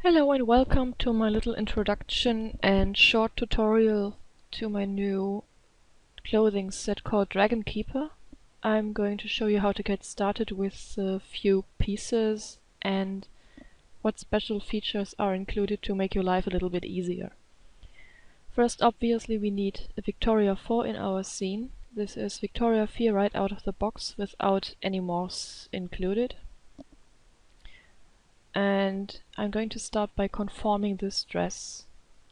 Hello and welcome to my little introduction and short tutorial to my new clothing set called DragonKeeper. I'm going to show you how to get started with a few pieces and what special features are included to make your life a little bit easier. First, obviously, we need a Victoria 4 in our scene. This is Victoria 4 right out of the box without any morphs included. And I'm going to start by conforming this dress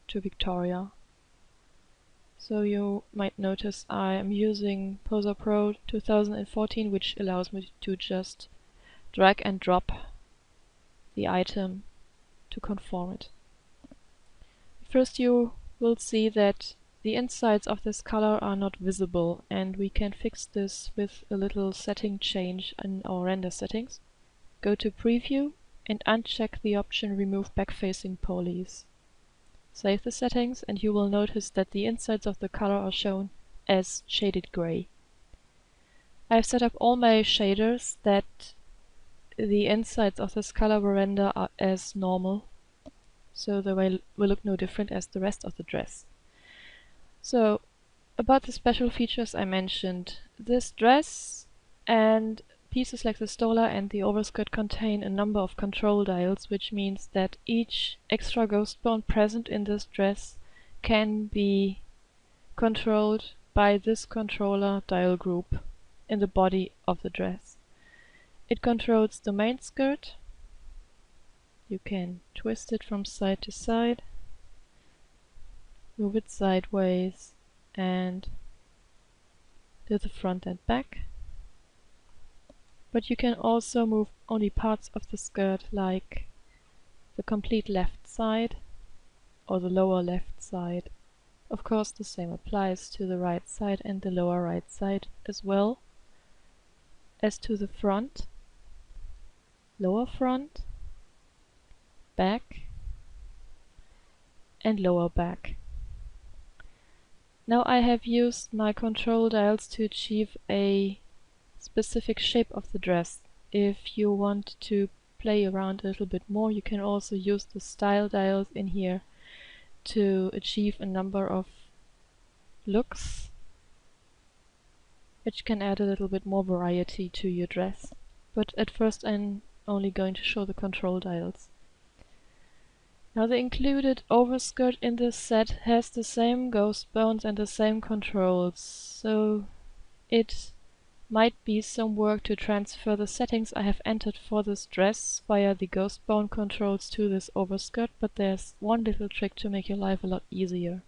to Victoria. So you might notice I am using Poser Pro 2014, which allows me to just drag and drop the item to conform it. First, you will see that the insides of this color are not visible, and we can fix this with a little setting change in our render settings. Go to Preview and uncheck the option Remove Back-Facing Polys. Save the settings and you will notice that the insides of the color are shown as shaded gray. I've set up all my shaders that the insides of this color will render as normal, so they will look no different as the rest of the dress. So, about the special features I mentioned, this dress and pieces like the stola and the overskirt contain a number of control dials, which means that each extra ghost bone present in this dress can be controlled by this controller dial group in the body of the dress. It controls the main skirt. You can twist it from side to side, move it sideways and to the front and back. But you can also move only parts of the skirt, like the complete left side or the lower left side. Of course, the same applies to the right side and the lower right side as well as to the front, lower front, back, and lower back. Now I have used my control dials to achieve a specific shape of the dress. If you want to play around a little bit more, you can also use the style dials in here to achieve a number of looks, which can add a little bit more variety to your dress. But at first I'm only going to show the control dials. Now the included overskirt in this set has the same ghost bones and the same controls, so it might be some work to transfer the settings I have entered for this dress via the ghost bone controls to this overskirt, but there's one little trick to make your life a lot easier.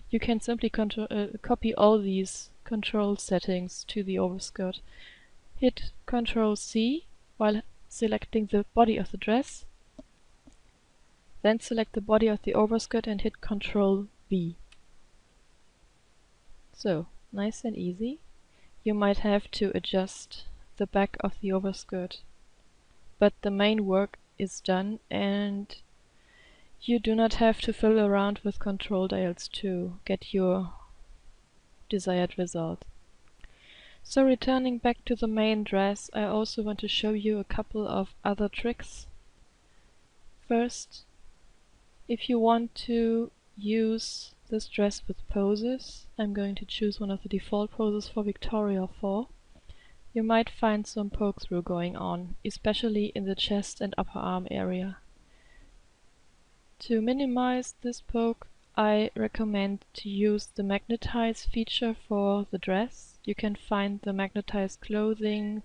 You can simply copy all these control settings to the overskirt. Hit Ctrl C while selecting the body of the dress, then select the body of the overskirt and hit Ctrl V. So, nice and easy. You might have to adjust the back of the overskirt, but the main work is done and you do not have to fiddle around with control dials to get your desired result. So returning back to the main dress, I also want to show you a couple of other tricks. First, if you want to use this dress with poses, I'm going to choose one of the default poses for Victoria 4. You might find some poke through going on, especially in the chest and upper arm area. To minimize this poke, I recommend to use the magnetize feature for the dress. You can find the magnetized clothing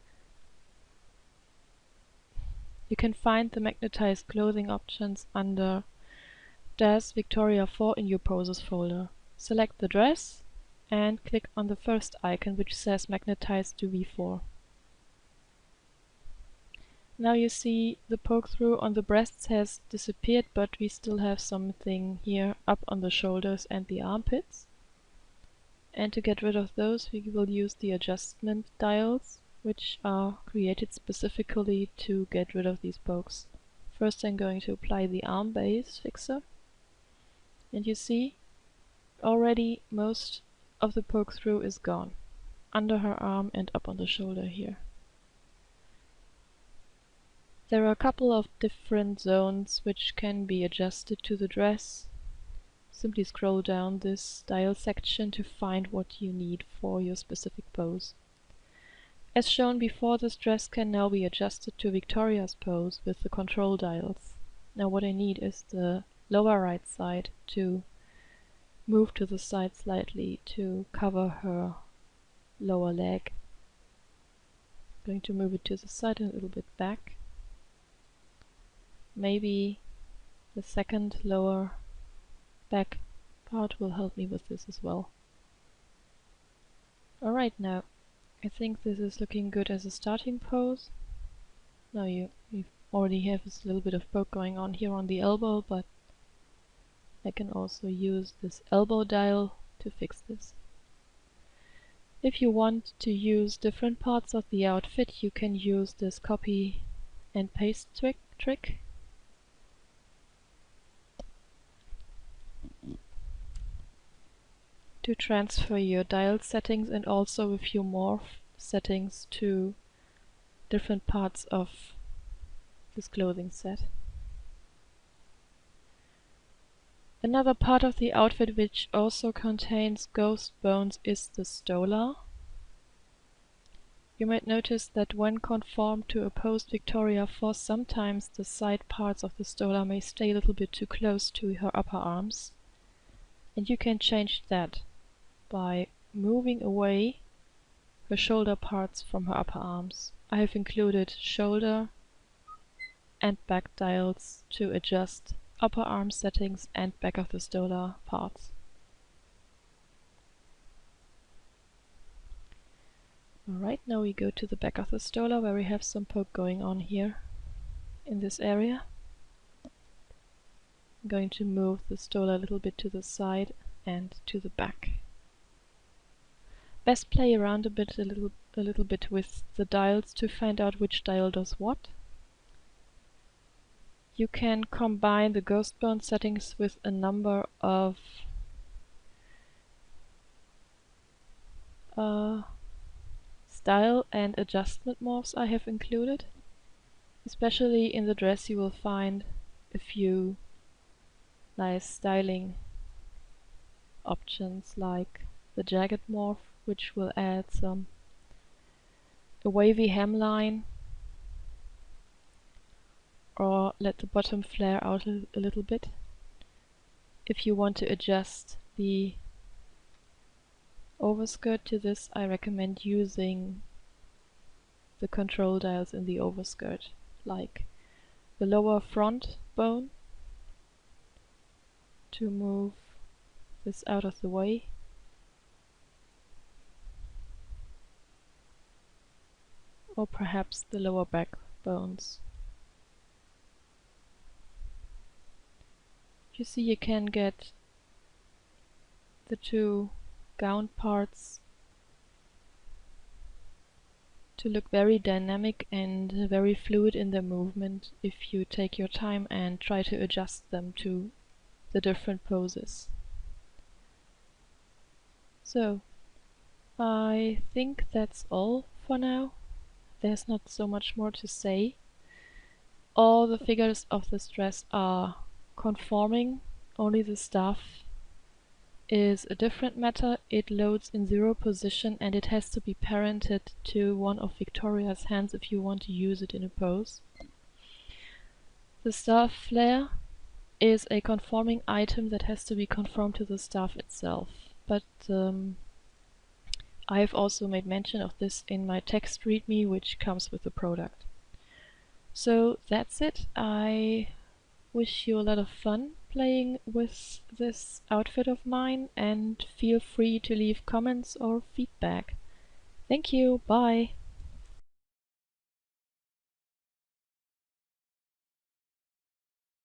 options under DAS Victoria 4 in your poses folder. Select the dress and click on the first icon which says magnetize to V4. Now you see the poke through on the breasts has disappeared, but we still have something here up on the shoulders and the armpits. And to get rid of those, we will use the adjustment dials, which are created specifically to get rid of these pokes. First I'm going to apply the arm base fixer. And you see, already most of the poke through is gone, under her arm and up on the shoulder here. There are a couple of different zones which can be adjusted to the dress. Simply scroll down this style section to find what you need for your specific pose. As shown before, this dress can now be adjusted to Victoria's pose with the control dials. Now what I need is the lower right side to move to the side slightly to cover her lower leg. I'm going to move it to the side and a little bit back. Maybe the second lower back part will help me with this as well. Alright, now I think this is looking good as a starting pose. Now you already have this little bit of poke going on here on the elbow, but I can also use this elbow dial to fix this. If you want to use different parts of the outfit, you can use this copy and paste trick. To transfer your dial settings and also a few morph settings to different parts of this clothing set. Another part of the outfit which also contains ghost bones is the stola. You might notice that when conformed to a posed Victoria force, sometimes the side parts of the stola may stay a little bit too close to her upper arms. And you can change that by moving away her shoulder parts from her upper arms. I have included shoulder and back dials to adjust upper arm settings and back of the stola parts. Alright, now we go to the back of the stola where we have some poke going on here in this area. I'm going to move the stola a little bit to the side and to the back. Best play around a little bit with the dials to find out which dial does what. You can combine the ghost bone settings with a number of style and adjustment morphs I have included. Especially in the dress you will find a few nice styling options like the jagged morph, which will add a wavy hemline or let the bottom flare out a little bit. If you want to adjust the overskirt to this, I recommend using the control dials in the overskirt, like the lower front bone to move this out of the way, or perhaps the lower back bones. You see, you can get the two gown parts to look very dynamic and very fluid in their movement if you take your time and try to adjust them to the different poses. So, I think that's all for now. There's not so much more to say. All the figures of this dress are conforming, only the staff is a different matter. It loads in 0 position and it has to be parented to one of Victoria's hands if you want to use it in a pose. The staff flare is a conforming item that has to be conformed to the staff itself, but I have also made mention of this in my text readme which comes with the product. So that's it. I wish you a lot of fun playing with this outfit of mine and feel free to leave comments or feedback. Thank you, bye!